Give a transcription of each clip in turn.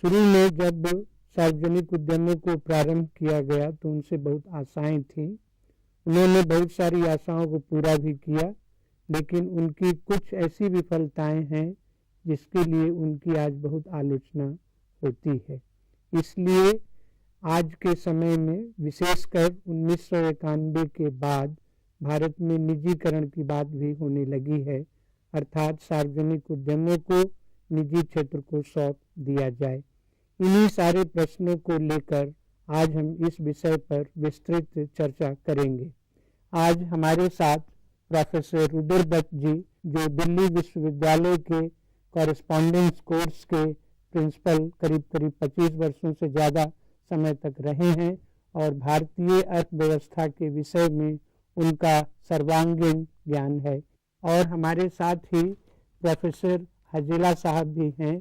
शुरू में जब सार्वजनिक उद्यमों को प्रारंभ किया गया तो उनसे बहुत आशाएं थी। उन्होंने बहुत सारी आशाओं को पूरा भी किया, लेकिन उनकी कुछ ऐसी विफलताएं हैं जिसके लिए उनकी आज बहुत आलोचना होती है। इसलिए आज के समय में विशेषकर 1991 के बाद भारत में निजीकरण की बात भी होने लगी है, अर्थात सार्वजनिक उद्यमों को निजी क्षेत्र को सौंप दिया जाए। इन्हीं सारे प्रश्नों को लेकर आज हम इस विषय पर विस्तृत चर्चा करेंगे। आज हमारे साथ प्रोफेसर रुद्र दत्त जी, जो दिल्ली विश्वविद्यालय के कॉरेस्पॉन्डेंस कोर्स के प्रिंसिपल करीब 25 वर्षों से ज़्यादा समय तक रहे हैं और भारतीय अर्थव्यवस्था के विषय में उनका सर्वांगीण ज्ञान है। और हमारे साथ ही प्रोफेसर हजेला साहब भी हैं,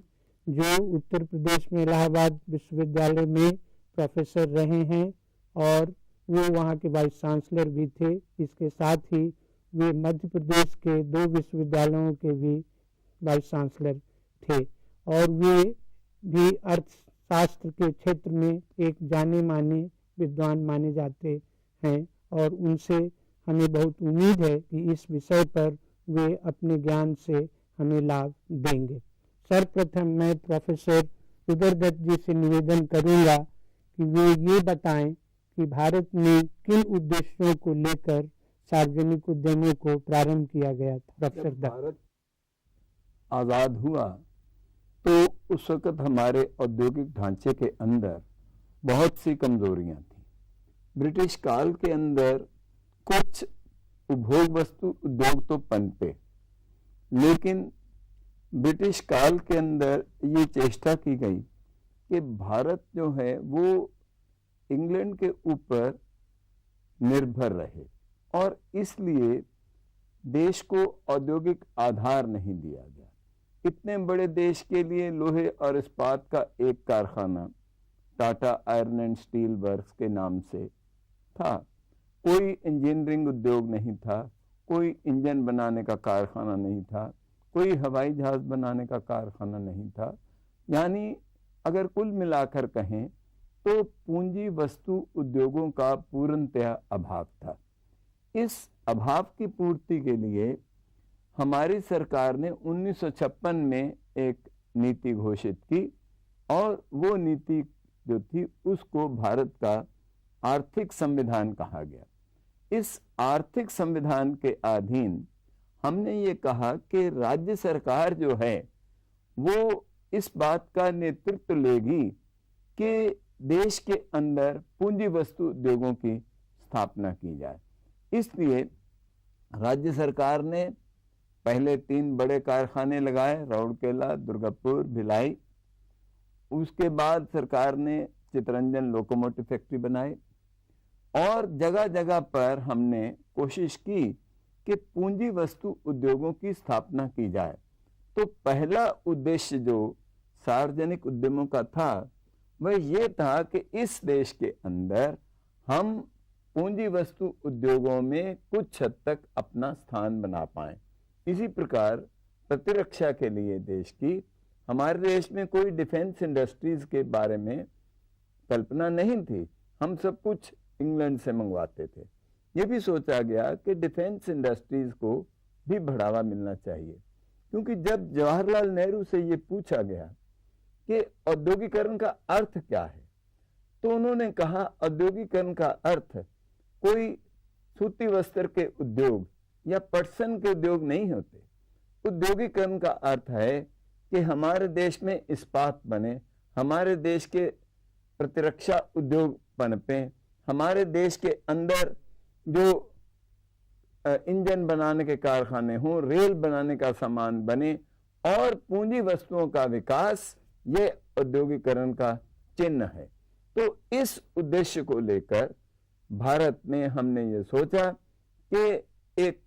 जो उत्तर प्रदेश में इलाहाबाद विश्वविद्यालय में प्रोफेसर रहे हैं और वो वहाँ के वाइस चांसलर भी थे। इसके साथ ही वे मध्य प्रदेश के 2 विश्वविद्यालयों के भी वाइस चांसलर थे और वे भी अर्थशास्त्र के क्षेत्र में एक जाने माने विद्वान माने जाते हैं और उनसे हमें बहुत उम्मीद है कि इस विषय पर वे अपने ज्ञान से हमें लाभ देंगे। सर्वप्रथम मैं प्रोफेसर रुद्र दत्त जी से निवेदन करूंगा कि वे ये बताएं कि भारत में किन उद्देश्यों को लेकर सार्वजनिक उद्यमों को प्रारंभ किया गया था। प्रोफेसर दत्त। भारत आज़ाद हुआ तो उस वक़्त हमारे औद्योगिक ढांचे के अंदर बहुत सी कमजोरियां थी। ब्रिटिश काल के अंदर कुछ उपभोग वस्तु उद्योग तो पनपे, लेकिन ब्रिटिश काल के अंदर ये चेष्टा की गई कि भारत जो है वो इंग्लैंड के ऊपर निर्भर रहे और इसलिए देश को औद्योगिक आधार नहीं दिया गया। इतने बड़े देश के लिए लोहे और इस्पात का एक कारखाना Tata iron and steel works के नाम से था। कोई इंजीनियरिंग उद्योग नहीं था, कोई इंजन बनाने का कारखाना नहीं था, कोई हवाई जहाज बनाने का कारखाना नहीं था। यानी अगर कुल मिलाकर कहें तो पूंजी वस्तु उद्योगों का पूर्णतया अभाव था। इस अभाव की पूर्ति के लिए हमारी सरकार ने 1956 में एक नीति घोषित की और वो नीति जो थी उसको भारत का आर्थिक संविधान कहा गया। इस आर्थिक संविधान के अधीन हमने ये कहा कि राज्य सरकार जो है वो इस बात का नेतृत्व लेगी कि देश के अंदर पूंजी वस्तु उद्योगों की स्थापना की जाए। इसलिए राज्य सरकार ने पहले 3 बड़े कारखाने लगाए, राउरकेला, दुर्गापुर, भिलाई। उसके बाद सरकार ने चितरंजन लोकोमोटिव फैक्ट्री बनाई और जगह जगह पर हमने कोशिश की कि पूंजी वस्तु उद्योगों की स्थापना की जाए। तो पहला उद्देश्य जो सार्वजनिक उद्यमों का था वह ये था कि इस देश के अंदर हम पूंजी वस्तु उद्योगों में कुछ हद तक अपना स्थान बना पाएं। इसी प्रकार प्रतिरक्षा के लिए देश की, हमारे देश में कोई डिफेंस इंडस्ट्रीज के बारे में कल्पना नहीं थी। हम सब कुछ इंग्लैंड से मंगवाते थे। ये भी सोचा गया कि डिफेंस इंडस्ट्रीज को भी बढ़ावा मिलना चाहिए, क्योंकि जब जवाहरलाल नेहरू से ये पूछा गया कि औद्योगिकरण का अर्थ क्या है, तो उन्होंने कहा औद्योगिकरण का अर्थ कोई सूती वस्त्र के उद्योग या पटसन के उद्योग नहीं होते। औद्योगिकरण का अर्थ है कि हमारे देश में इस्पात बने, हमारे देश के प्रतिरक्षा उद्योग पनपे, हमारे देश के अंदर जो इंजन बनाने के कारखाने हों, रेल बनाने का सामान बने और पूंजी वस्तुओं का विकास, ये औद्योगिकरण का चिन्ह है। तो इस उद्देश्य को लेकर भारत में हमने ये सोचा कि एक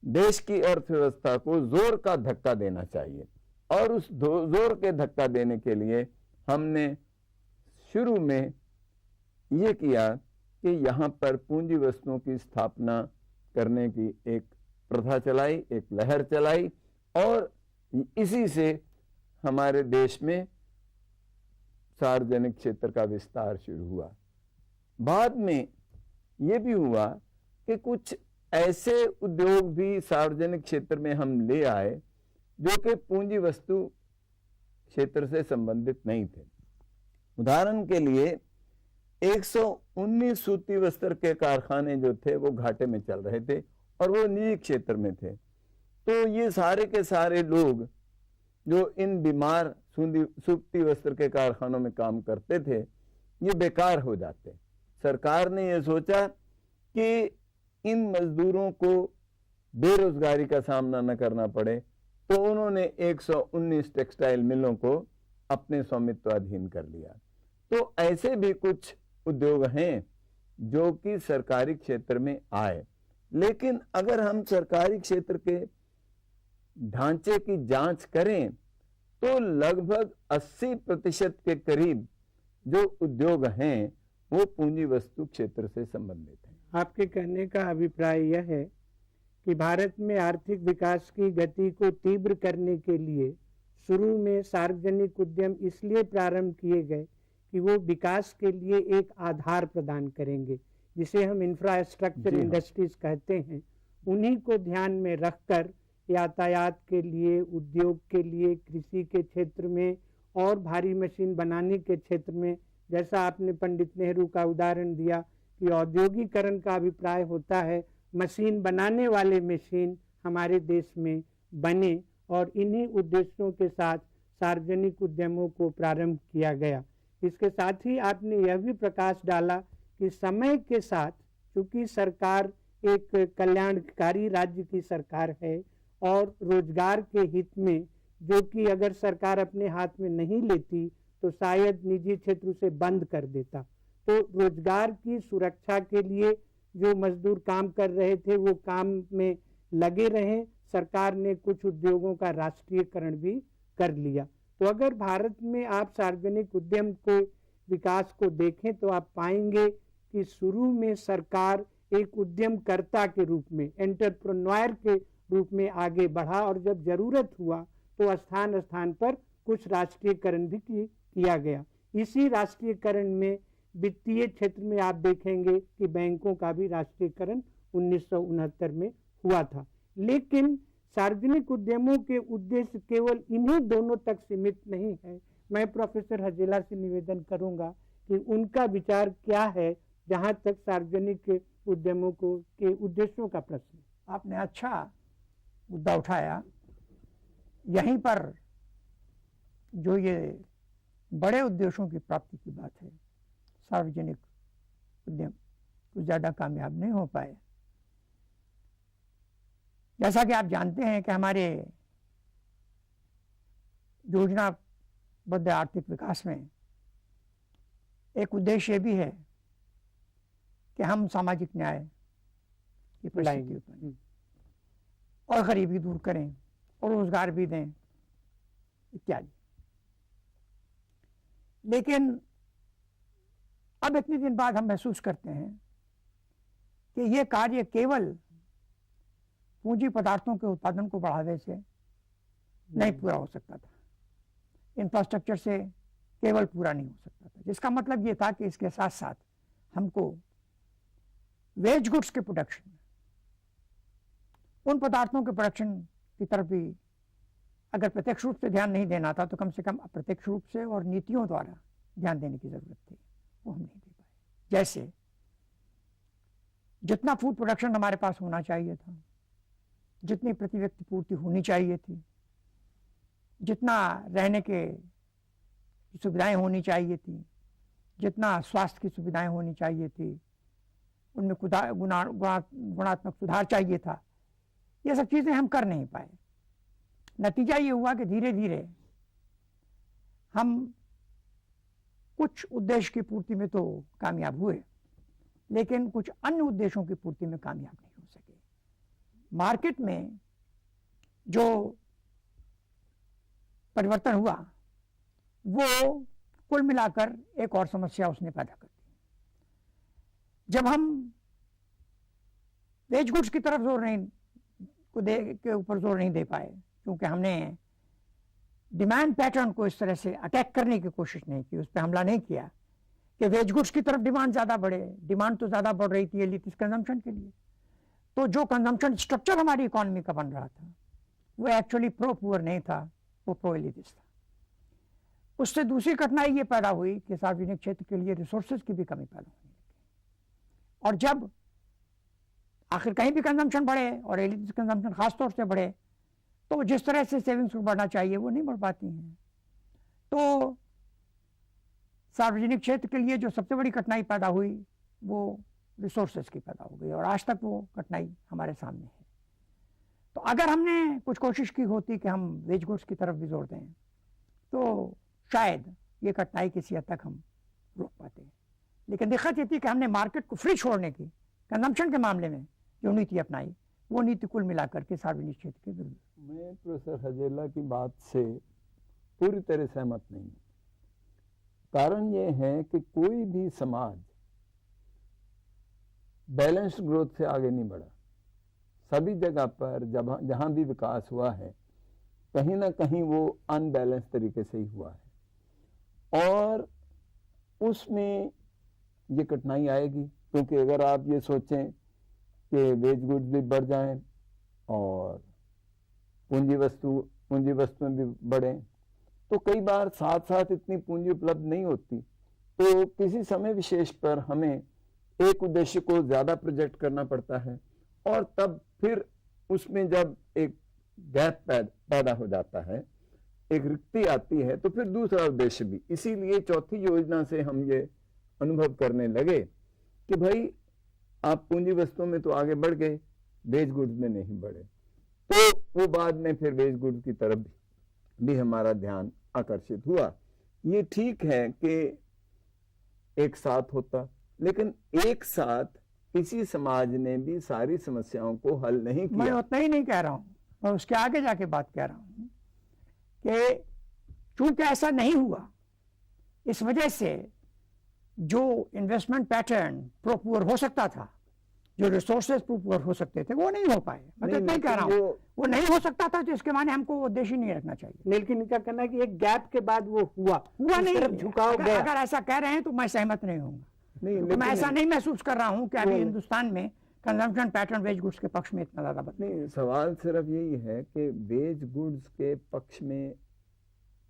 देश की अर्थव्यवस्था को जोर का धक्का देना चाहिए और उस जोर के धक्का देने के लिए हमने शुरू में ये किया कि यहाँ पर पूंजी वस्तुओं की स्थापना करने की एक प्रथा चलाई, एक लहर चलाई और इसी से हमारे देश में सार्वजनिक क्षेत्र का विस्तार शुरू हुआ। बाद में ये भी हुआ कि कुछ ऐसे उद्योग भी सार्वजनिक क्षेत्र में हम ले आए जो कि पूंजी वस्तु क्षेत्र से संबंधित नहीं थे। उदाहरण के लिए 119 सूती वस्त्र के कारखाने जो थे वो घाटे में चल रहे थे और वो निजी क्षेत्र में थे। तो ये सारे के सारे लोग जो इन बीमार सूती वस्त्र के कारखानों में काम करते थे ये बेकार हो जाते। सरकार ने ये सोचा कि इन मजदूरों को बेरोजगारी का सामना न करना पड़े, तो उन्होंने 119 टेक्सटाइल मिलों को अपने स्वामित्वाधीन कर लिया। तो ऐसे भी कुछ उद्योग हैं जो कि सरकारी क्षेत्र में आए। लेकिन अगर हम सरकारी क्षेत्र के ढांचे की जांच करें तो लगभग 80% के करीब जो उद्योग हैं वो पूंजी वस्तु क्षेत्र से संबंधित हैं। आपके कहने का अभिप्राय यह है कि भारत में आर्थिक विकास की गति को तीव्र करने के लिए शुरू में सार्वजनिक उद्यम इसलिए प्रारंभ किए गए कि वो विकास के लिए एक आधार प्रदान करेंगे, जिसे हम इंफ्रास्ट्रक्चर इंडस्ट्रीज कहते हैं। उन्हीं को ध्यान में रखकर यातायात के लिए, उद्योग के लिए, कृषि के क्षेत्र में और भारी मशीन बनाने के क्षेत्र में, जैसा आपने पंडित नेहरू का उदाहरण दिया कि औद्योगिकरण का अभिप्राय होता है मशीन बनाने वाले मशीन हमारे देश में बने, और इन्हीं उद्देश्यों के साथ सार्वजनिक उद्यमों को प्रारंभ किया गया। इसके साथ ही आपने यह भी प्रकाश डाला कि समय के साथ, चूंकि सरकार एक कल्याणकारी राज्य की सरकार है और रोजगार के हित में, जो कि अगर सरकार अपने हाथ में नहीं लेती तो शायद निजी क्षेत्र उसे बंद कर देता, तो रोजगार की सुरक्षा के लिए जो मजदूर काम कर रहे थे वो काम में लगे रहे। सरकार ने कुछ उद्योगों का राष्ट्रीयकरण भी कर लिया। तो अगर भारत में आप सार्वजनिक उद्यम के विकास को देखें तो आप पाएंगे कि शुरू में सरकार एक उद्यमकर्ता के रूप में, एंटरप्रेन्योर के रूप में आगे बढ़ा, और जब जरूरत हुआ तो स्थान स्थान पर कुछ राष्ट्रीयकरण भी किया गया। इसी राष्ट्रीयकरण में वित्तीय क्षेत्र में आप देखेंगे कि बैंकों का भी राष्ट्रीयकरण 1969 में हुआ था। लेकिन सार्वजनिक उद्यमों के उद्देश्य केवल इन्हीं दोनों तक सीमित नहीं है। मैं प्रोफेसर हजेला से निवेदन करूंगा कि उनका विचार क्या है जहां तक सार्वजनिक उद्यमों को के उद्देश्यों का प्रश्न। आपने अच्छा मुद्दा उठाया। यहीं पर जो ये बड़े उद्देश्यों की प्राप्ति की बात है, सार्वजनिक उद्यम कुछ ज़्यादा कामयाब नहीं हो पाए। जैसा कि आप जानते हैं कि हमारे योजनाबद्ध आर्थिक विकास में एक उद्देश्य भी है कि हम सामाजिक न्याय की परिस्थिति उत्पन्न और गरीबी दूर करें और रोजगार भी दें इत्यादि। लेकिन अब इतने दिन बाद हम महसूस करते हैं कि ये कार्य केवल पूंजी पदार्थों के उत्पादन को बढ़ावे से नहीं पूरा हो सकता था, इंफ्रास्ट्रक्चर से केवल पूरा नहीं हो सकता था। जिसका मतलब ये था कि इसके साथ साथ हमको वेज गुड्स के प्रोडक्शन, उन पदार्थों के प्रोडक्शन की तरफ भी अगर प्रत्यक्ष रूप से ध्यान नहीं देना था तो कम से कम अप्रत्यक्ष रूप से और नीतियों द्वारा ध्यान देने की जरूरत थी, वो हम नहीं दे पाए। जैसे जितना फूड प्रोडक्शन हमारे पास होना चाहिए था, जितनी प्रति व्यक्ति पूर्ति होनी चाहिए थी, जितना रहने के सुविधाएं होनी चाहिए थी, जितना स्वास्थ्य की सुविधाएं होनी चाहिए थी, उनमें गुणात्मक सुधार चाहिए था, ये सब चीज़ें हम कर नहीं पाए। नतीजा ये हुआ कि धीरे धीरे हम कुछ उद्देश्य की पूर्ति में तो कामयाब हुए, लेकिन कुछ अन्य उद्देश्यों की पूर्ति में कामयाब नहीं हो सके। मार्केट में जो परिवर्तन हुआ वो कुल मिलाकर एक और समस्या उसने पैदा कर दी। जब हम वेज गुड्स की तरफ के ऊपर जोर नहीं दे पाए, क्योंकि हमने डिमांड पैटर्न को इस तरह से अटैक करने की कोशिश नहीं की, उस पर हमला नहीं किया कि वेज गुड्स की तरफ डिमांड ज़्यादा बढ़े। डिमांड तो ज़्यादा बढ़ रही थी एलिटिस्ट कंजम्पशन के लिए, तो जो कंजम्पशन स्ट्रक्चर हमारी इकोनॉमी का बन रहा था वो एक्चुअली प्रो पुअर नहीं था, वो प्रो एलिटिस्ट था। उससे दूसरी कठिनाई ये पैदा हुई कि सार्वजनिक क्षेत्र के लिए रिसोर्सेज की भी कमी पैदा होने लगी, और जब आखिर कहीं भी कंजम्पशन बढ़े और एलिटिस्ट कंजम्पशन खासतौर से बढ़े तो जिस तरह से सेविंग्स को बढ़ना चाहिए वो नहीं बढ़ पाती हैं। तो सार्वजनिक क्षेत्र के लिए जो सबसे बड़ी कठिनाई पैदा हुई वो रिसोर्सेज की पैदा हो गई, और आज तक वो कठिनाई हमारे सामने है। तो अगर हमने कुछ कोशिश की होती कि हम वेज गुड्स की तरफ भी जोर दें तो शायद ये कठिनाई किसी हद तक हम रोक पाते। लेकिन दिक्कत ये थी कि हमने मार्केट को फ्री छोड़ने की कंजम्पशन के मामले में जो नीति अपनाई वो नीति कुल मिलाकर के सार्वजनिक क्षेत्र के विरुद्ध। मैं प्रोफेसर हजेला की बात से पूरी तरह सहमत नहीं हूँ। कारण ये है कि कोई भी समाज बैलेंस्ड ग्रोथ से आगे नहीं बढ़ा। सभी जगह पर जहां भी विकास हुआ है कहीं ना कहीं वो अनबैलेंस तरीके से ही हुआ है, और उसमें ये कठिनाई आएगी। क्योंकि अगर आप ये सोचें कि वेज गुड्स भी बढ़ जाएं और पूंजी वस्तुएं भी बढ़ें तो कई बार साथ साथ इतनी पूंजी उपलब्ध नहीं होती। तो किसी समय विशेष पर हमें एक उद्देश्य को ज्यादा प्रोजेक्ट करना पड़ता है, और तब फिर उसमें जब एक गैप पैदा हो जाता है, एक रिक्ति आती है, तो फिर दूसरा उद्देश्य भी। इसीलिए चौथी योजना से हम ये अनुभव करने लगे कि भाई आप पूंजी वस्तुओं में तो आगे बढ़ गए, वेज गुड्स में नहीं बढ़े। तो वो बाद में फिर वेज गुड्स की तरफ भी हमारा ध्यान आकर्षित हुआ। ये ठीक है कि एक साथ होता, लेकिन एक साथ किसी समाज ने भी सारी समस्याओं को हल नहीं किया। मैं उतना ही नहीं कह रहा हूं, मैं उसके आगे जाके बात कह रहा हूं कि चूंकि ऐसा नहीं हुआ, इस वजह से जो इन्वेस्टमेंट पैटर्न प्रो पुअर हो सकता था, जो रिसोर्सेज प्रो पुअर हो सकते थे, वो नहीं हो पाए। मैं तो नहीं कह रहा हूँ वो नहीं हो सकता था, तो इसके माने हमको उद्देश्य नहीं रखना चाहिए। लेकिन इनका कहना है कि एक गैप के बाद वो हुआ नहीं, झुकाव गया। अगर ऐसा कह रहे हैं तो मैं सहमत नहीं होऊंगा। नहीं, मैं ऐसा नहीं महसूस कर रहा हूँ कि अभी हिंदुस्तान में कंजम्पशन पैटर्न वेज गुड्स के पक्ष में इतना ज्यादा बदल। नहीं, सवाल सिर्फ यही है कि वेज गुड्स के पक्ष में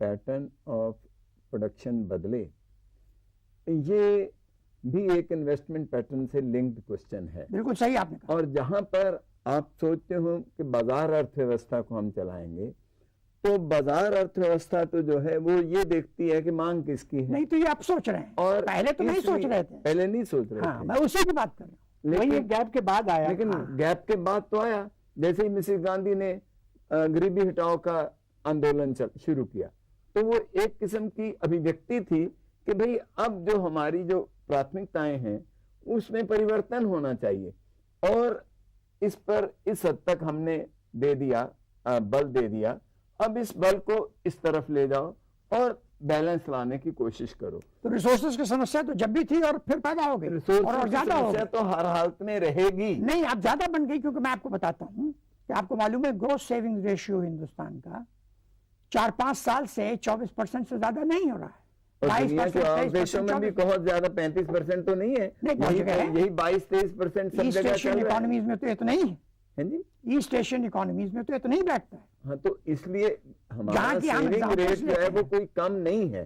पैटर्न ऑफ प्रोडक्शन बदले, ये भी एक इन्वेस्टमेंट पैटर्न से लिंक्ड क्वेश्चन है। बिल्कुल सही आपने कहा। और जहां पर आप सोचते हो कि बाजार अर्थव्यवस्था को हम चलाएंगे, तो बाजार अर्थव्यवस्था तो जो है वो ये देखती है कि मांग किसकी है। नहीं, तो ये आप सोच रहे हैं, और पहले तो नहीं सोच रहे थे। पहले नहीं सोच रहे थे। मैं उसी की बात कर रहा हूँ। लेकिन गैप के बाद आया। लेकिन गैप के बाद तो आया, जैसे ही मिसेस गांधी ने गरीबी हटाओ का आंदोलन शुरू किया, तो वो एक किस्म की अभिव्यक्ति थी कि भाई अब जो हमारी जो प्राथमिकताएं हैं उसमें परिवर्तन होना चाहिए, और इस पर इस हद तक हमने दे दिया, बल दे दिया। अब इस बल को इस तरफ ले जाओ और बैलेंस लाने की कोशिश करो। तो रिसोर्सेज की समस्या तो जब भी थी और फिर पैदा हो गई, और ज्यादा हो गई। तो हर हालत में रहेगी। नहीं, अब ज्यादा बन गई, क्योंकि मैं आपको बताता हूँ कि आपको मालूम है ग्रोस सेविंग रेशियो हिंदुस्तान का 4-5 साल से 24% से ज्यादा नहीं हो रहा है। देशों में भी बहुत ज्यादा 35% तो नहीं है, यही 22-23% सब जगह चल रहा है। इकोनॉमीज में तो इतना ही है जी, ईस्ट एशियन इकोनॉमीज में तो इतना ही बैठता है। हाँ, तो इसलिए हमारा सेविंग रेट जो है वो कोई कम नहीं है।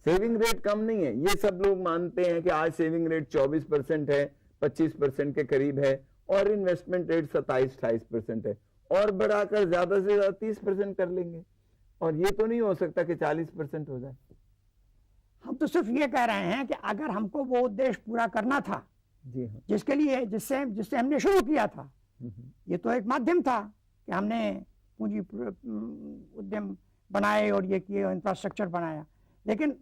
सेविंग रेट कम नहीं है, ये सब लोग मानते हैं कि आज सेविंग रेट 24% है, 25% के करीब है, और इन्वेस्टमेंट रेट 27-28% है, और बढ़ाकर ज्यादा से ज्यादा 30% कर लेंगे, और ये तो नहीं हो सकता कि 40% हो जाए। हम तो सिर्फ ये कह रहे हैं कि अगर हमको वो उद्देश्य पूरा करना था, जी हाँ, जिसके लिए जिससे हमने शुरू किया था, ये तो एक माध्यम था कि हमने पूंजी उद्यम बनाए और ये किए, इंफ्रास्ट्रक्चर बनाया, लेकिन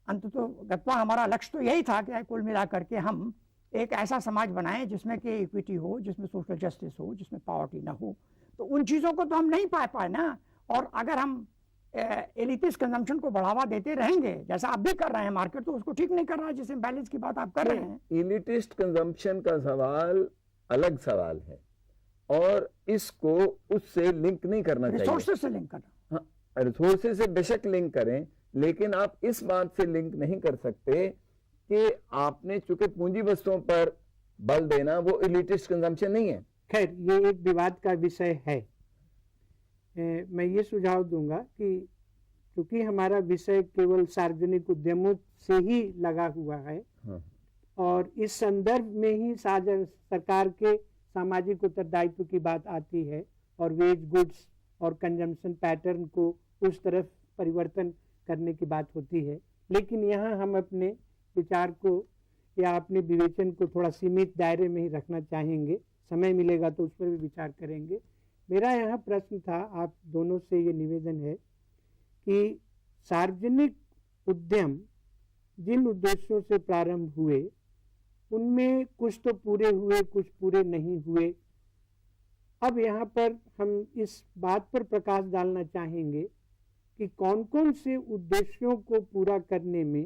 अंततः हमारा लक्ष्य तो यही था कि कुल मिलाकर के हम एक ऐसा समाज बनाएं जिसमें कि इक्विटी हो, जिसमें सोशल जस्टिस हो, जिसमें पॉवर्टी ना हो। तो उन चीज़ों को तो हम नहीं पा पाए ना, और अगर हम एलिटिस्ट कंजम्पशन को बढ़ावा देते रहेंगे जैसा आप भी कर रहे हैं, मार्केट तो उसको ठीक नहीं कर रहा है, जिसमें बैलेंस की बात आप कर रहे हैं। एलिटिस्ट कंजम्पशन का सवाल अलग सवाल है, और इसको उससे लिंक नहीं करना चाहिए। रिसोर्सेज से लिंक करना। हाँ, रिसोर्सेज से बेशक लिंक करें, लेकिन आप इस बात से लिंक नहीं कर सकते कि आपने चूंकि पूंजी वस्तुओं पर बल देना वो इलिटिस्ट कंजम्पशन नहीं है। खैर ये एक विवाद का विषय है। मैं ये सुझाव दूंगा कि क्योंकि हमारा विषय केवल सार्वजनिक उद्यमों से ही लगा हुआ है, हाँ। और इस संदर्भ में ही सरकार के सामाजिक उत्तरदायित्व की बात आती है और वेज गुड्स और कंजम्पशन पैटर्न को उस तरफ परिवर्तन करने की बात होती है। लेकिन यहाँ हम अपने विचार को या अपने विवेचन को थोड़ा सीमित दायरे में ही रखना चाहेंगे। समय मिलेगा तो उस पर भी विचार करेंगे। मेरा यहाँ प्रश्न था, आप दोनों से ये निवेदन है कि सार्वजनिक उद्यम जिन उद्देश्यों से प्रारंभ हुए उनमें कुछ तो पूरे हुए, कुछ पूरे नहीं हुए। अब यहाँ पर हम इस बात पर प्रकाश डालना चाहेंगे कि कौन कौन से उद्देश्यों को पूरा करने में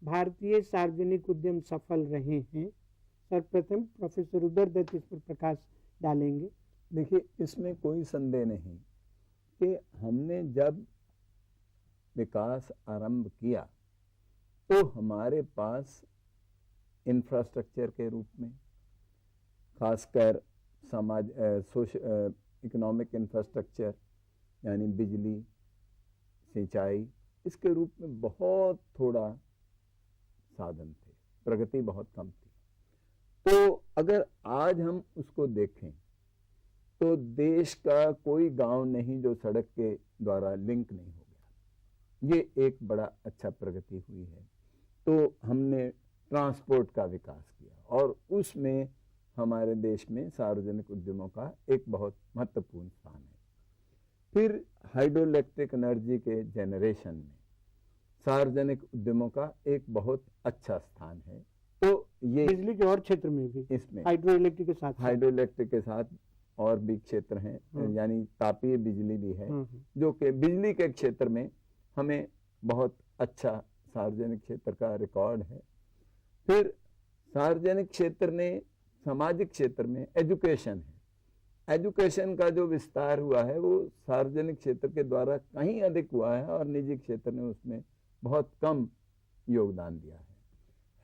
भारतीय सार्वजनिक उद्यम सफल रहे हैं। सर्वप्रथम प्रोफेसर उदयदत्त इस पर प्रकाश डालेंगे। देखिए, इसमें कोई संदेह नहीं कि हमने जब विकास आरंभ किया तो हमारे पास इंफ्रास्ट्रक्चर के रूप में, खासकर इकोनॉमिक इंफ्रास्ट्रक्चर यानी बिजली, सिंचाई, इसके रूप में बहुत थोड़ा साधन थे, प्रगति बहुत कम थी। तो अगर आज हम उसको देखें तो देश का कोई गांव नहीं जो सड़क के द्वारा लिंक नहीं हो गया। ये एक बड़ा अच्छा प्रगति हुई है। तो हमने ट्रांसपोर्ट का विकास किया और उसमें हमारे देश में सार्वजनिक उद्यमों का एक बहुत महत्वपूर्ण स्थान है। फिर हाइड्रोइलेक्ट्रिक एनर्जी के जेनरेशन में सार्वजनिक उद्यमों का एक बहुत अच्छा स्थान है। तो ये बिजली के और क्षेत्र में भी इसमें हाइड्रोइलेक्ट्रिक के साथ और भी क्षेत्र हैं, यानी तापीय बिजली भी है, जो कि बिजली के क्षेत्र में हमें बहुत अच्छा सार्वजनिक क्षेत्र का रिकॉर्ड है। फिर सार्वजनिक क्षेत्र ने सामाजिक क्षेत्र में एजुकेशन है, एजुकेशन का जो विस्तार हुआ है वो सार्वजनिक क्षेत्र के द्वारा कहीं अधिक हुआ है और निजी क्षेत्र ने उसमें बहुत कम योगदान दिया है।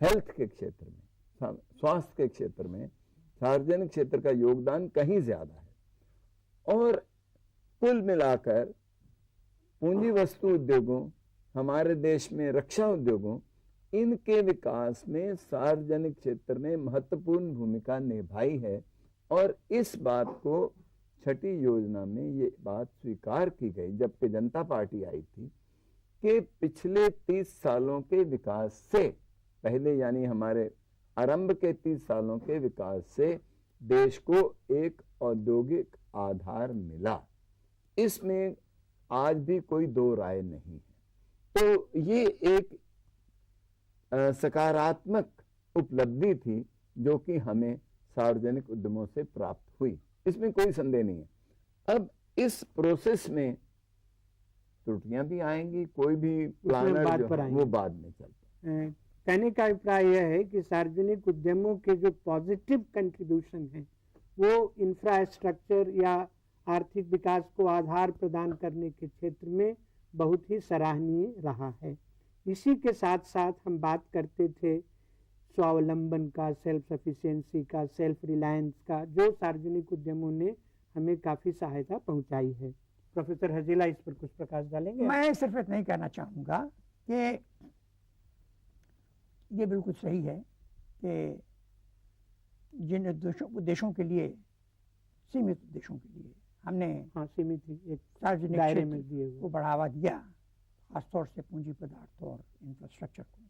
हेल्थ के क्षेत्र में, स्वास्थ्य के क्षेत्र में सार्वजनिक क्षेत्र का योगदान कहीं ज्यादा है। और कुल मिलाकर पूंजी वस्तु उद्योगों, हमारे देश में रक्षा उद्योगों, इनके विकास में सार्वजनिक क्षेत्र ने महत्वपूर्ण भूमिका निभाई है। और इस बात को छठी योजना में ये बात स्वीकार की गई जबकि जनता पार्टी आई थी कि पिछले 30 सालों के विकास से पहले, यानी हमारे आरंभ के 30 सालों के विकास से देश को एक औद्योगिक आधार मिला। इसमें आज भी कोई दो राय नहीं है। तो ये एक सकारात्मक उपलब्धि थी जो कि हमें सार्वजनिक उद्यमों से प्राप्त हुई, इसमें कोई संदेह नहीं है। अब इस प्रोसेस में त्रुटियां भी आएंगी, कोई भी प्लानर जो वो बाद में चलता है। कहने का अभिप्राय यह है कि सार्वजनिक उद्यमों के जो पॉजिटिव कंट्रीब्यूशन है वो इंफ्रास्ट्रक्चर या आर्थिक विकास को आधार प्रदान करने के क्षेत्र में बहुत ही सराहनीय रहा है। इसी के साथ साथ हम बात करते थे स्वावलंबन का, सेल्फ सफिशिएंसी का, सेल्फ रिलायंस का, जो सार्वजनिक उद्यमों ने हमें काफ़ी सहायता पहुंचाई है। प्रोफेसर हजीला इस पर कुछ प्रकाश डालेंगे? मैं सिर्फ इतना ही कहना चाहूँगा कि ये बिल्कुल सही है कि जिन उद्देश्यों के लिए, सीमित उद्देश्यों के लिए हमने सीमित एक सार्वजनिक दायरे में दिए को बढ़ावा दिया, खासतौर से पूंजी पदार्थ और इंफ्रास्ट्रक्चर को,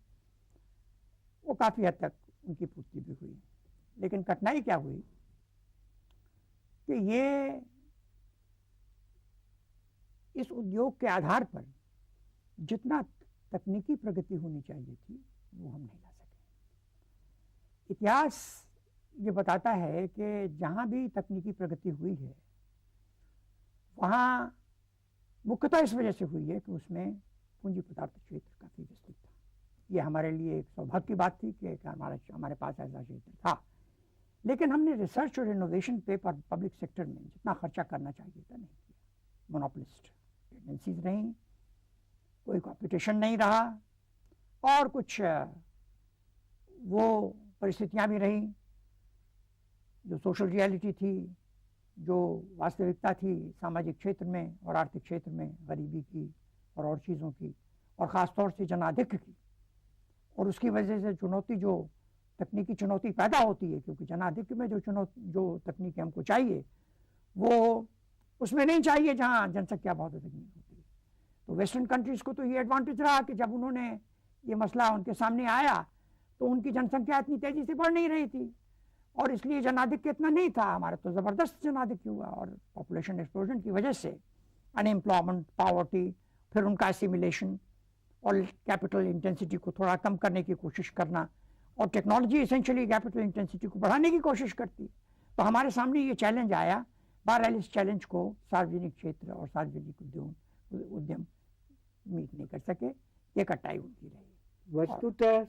वो काफ़ी हद तक उनकी पूर्ति भी हुई। लेकिन कठिनाई क्या हुई कि ये इस उद्योग के आधार पर जितना तकनीकी प्रगति होनी चाहिए थी वो हम नहीं ला सके। इतिहास ये बताता है कि जहाँ भी तकनीकी प्रगति हुई है वहाँ मुख्यतः इस वजह से हुई है कि उसमें पूंजी पदार्थ क्षेत्र काफ़ी विस्तृत था। ये हमारे लिए एक सौभाग्य की बात थी कि हमारे पास ऐसा क्षेत्र था। लेकिन हमने रिसर्च और इनोवेशन पे पब्लिक सेक्टर में जितना खर्चा करना चाहिए था नहीं किया। मोनोपोलिस्ट टेंडेंसीज रहीं, कोई कंपटीशन नहीं रहा, और कुछ वो परिस्थितियां भी रहीं जो सोशल रियलिटी थी, जो वास्तविकता थी सामाजिक क्षेत्र में और आर्थिक क्षेत्र में, गरीबी की और चीज़ों की, और ख़ास तौर से जनाधिक्य की। और उसकी वजह से चुनौती, जो तकनीकी चुनौती पैदा होती है, क्योंकि जनाधिक्य में जो तकनीकी हमको चाहिए वो उसमें नहीं चाहिए जहाँ जनसंख्या बहुत अधिक नहीं होती। तो वेस्टर्न कंट्रीज़ को तो ये एडवांटेज रहा कि जब उन्होंने ये मसला उनके सामने आया तो उनकी जनसंख्या इतनी तेज़ी से बढ़ नहीं रही थी, और इसलिए जनाधिक्य इतना नहीं था। हमारा तो ज़बरदस्त जनाधिक्य हुआ, और पॉपुलेशन एक्सप्लोजन की वजह से अनएम्प्लॉयमेंट, पॉवर्टी, फिर उनका एसिमिलेशन और कैपिटल इंटेंसिटी को थोड़ा कम करने की कोशिश करना, और टेक्नोलॉजी एसेंशियली कैपिटल इंटेंसिटी को बढ़ाने की कोशिश करती। तो हमारे सामने ये चैलेंज आया। बहरहाल इस चैलेंज को सार्वजनिक क्षेत्र और सार्वजनिक उद्यम मीट नहीं कर सके, ये कटाई उनकी रही। वस्तुतः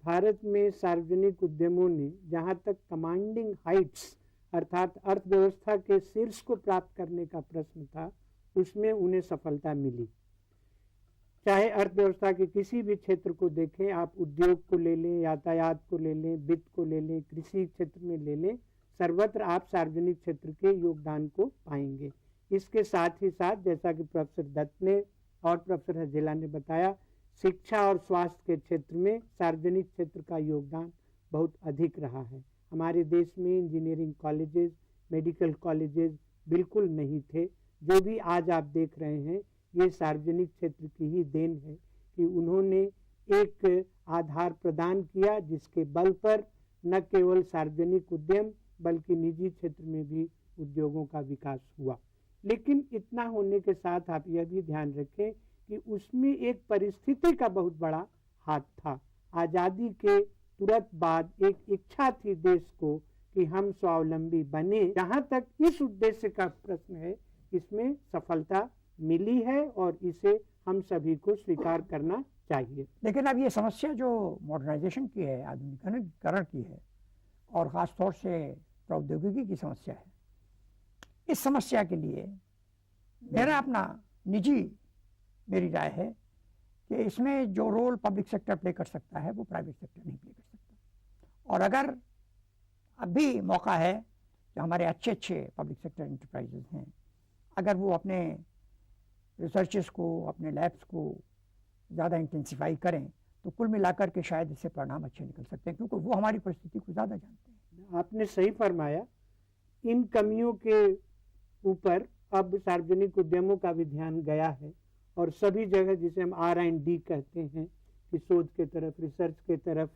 भारत में सार्वजनिक उद्यमों ने जहां तक कमांडिंग हाइट्स अर्थात अर्थव्यवस्था के शीर्ष को प्राप्त करने का प्रश्न था, उसमें उन्हें सफलता मिली। चाहे अर्थव्यवस्था के किसी भी क्षेत्र को देखें, आप उद्योग को ले लें, यातायात को ले लें, वित्त को ले लें, कृषि क्षेत्र में ले लें, सर्वत्र आप सार्वजनिक क्षेत्र के योगदान को पाएंगे। इसके साथ ही साथ जैसा कि प्रोफेसर दत्त ने और प्रोफेसर हजेला ने बताया, शिक्षा और स्वास्थ्य के क्षेत्र में सार्वजनिक क्षेत्र का योगदान बहुत अधिक रहा है। हमारे देश में इंजीनियरिंग कॉलेजेस, मेडिकल कॉलेजेस बिल्कुल नहीं थे। जो भी आज आप देख रहे हैं, ये सार्वजनिक क्षेत्र की ही देन है कि उन्होंने एक आधार प्रदान किया जिसके बल पर न केवल सार्वजनिक उद्यम बल्कि निजी क्षेत्र में भी उद्योगों का विकास हुआ। लेकिन इतना होने के साथ आप यह भी ध्यान रखें कि उसमें एक परिस्थिति का बहुत बड़ा हाथ था। आज़ादी के तुरंत बाद एक इच्छा थी देश को कि हम स्वावलंबी बने। जहाँ तक इस उद्देश्य का प्रश्न है, इसमें सफलता मिली है और इसे हम सभी को स्वीकार करना चाहिए। लेकिन अब ये समस्या जो मॉडर्नाइजेशन की है, आधुनिकीकरण की है, और ख़ास तौर से प्रौद्योगिकी की समस्या है, इस समस्या के लिए मेरी राय है कि इसमें जो रोल पब्लिक सेक्टर प्ले कर सकता है वो प्राइवेट सेक्टर नहीं प्ले कर सकता। और अगर अभी मौका है कि हमारे अच्छे पब्लिक सेक्टर एंटरप्राइजेज हैं, अगर वो अपने रिसर्चेस को, अपने लैब्स को ज़्यादा इंटेंसिफाई करें तो कुल मिलाकर के शायद इससे परिणाम अच्छे निकल सकते हैं, क्योंकि वो हमारी परिस्थिति को ज़्यादा जानते हैं। आपने सही फरमाया। इन कमियों के ऊपर अब सार्वजनिक उद्यमों का भी ध्यान गया है, और सभी जगह जिसे हम R&D कहते हैं कि शोध के तरफ, रिसर्च के तरफ,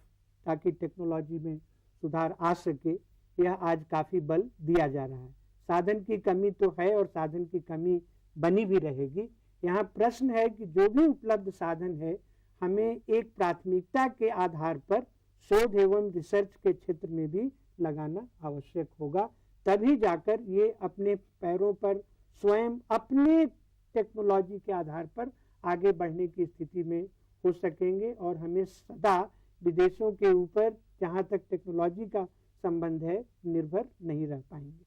ताकि टेक्नोलॉजी में सुधार आ सके, यह आज काफ़ी बल दिया जा रहा है। साधन की कमी तो है और साधन की कमी बनी भी रहेगी। यहाँ प्रश्न है कि जो भी उपलब्ध साधन है, हमें एक प्राथमिकता के आधार पर शोध एवं रिसर्च के क्षेत्र में भी लगाना आवश्यक होगा। तभी जाकर ये अपने पैरों पर स्वयं अपने टेक्नोलॉजी के आधार पर आगे बढ़ने की स्थिति में हो सकेंगे, और हमें सदा विदेशों के ऊपर, जहाँ तक टेक्नोलॉजी का संबंध है, निर्भर नहीं रह पाएंगे।